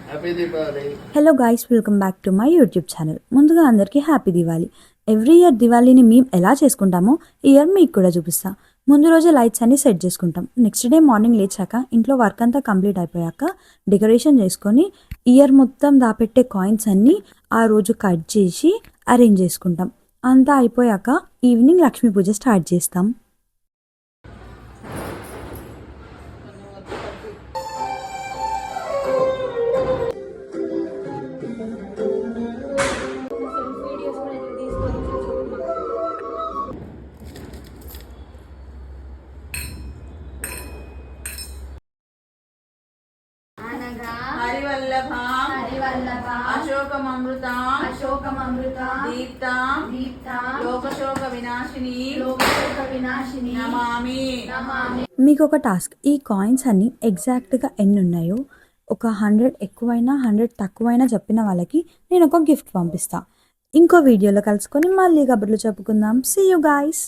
Happy Deepavali. Hello guys, welcome back to my YouTube channel. ముందుగా అందరికీ happy Diwali. Every year దివాళీని మేము ఎలా చేసుకుంటామో ఈ ఇయర్ మీకు కూడా చూపిస్తా. ముందు రోజే లైట్స్ అన్ని సెట్ చేసుకుంటాం. నెక్స్ట్ డే మార్నింగ్ లేచాక ఇంట్లో వర్క్ అంతా కంప్లీట్ అయిపోయాక డెకరేషన్ చేసుకొని ఇయర్ మొత్తం దాపెట్టే కాయిన్స్ అన్నీ ఆ రోజు కట్ చేసి అరేంజ్ చేసుకుంటాం. అంతా అయిపోయాక ఈవినింగ్ లక్ష్మీ పూజ స్టార్ట్ చేస్తాం. మీకు ఒక టాస్క్, ఈ కాయిన్స్ అన్ని ఎగ్జాక్ట్గా ఎన్ని ఉన్నాయో ఒక 100 ఎక్కువైనా 100 తక్కువైనా చెప్పిన వాళ్ళకి నేను ఒక గిఫ్ట్ పంపిస్తా. ఇంకో వీడియోలో కలుసుకొని మళ్ళీ కబుర్లు చెప్పుకుందాం. See you guys.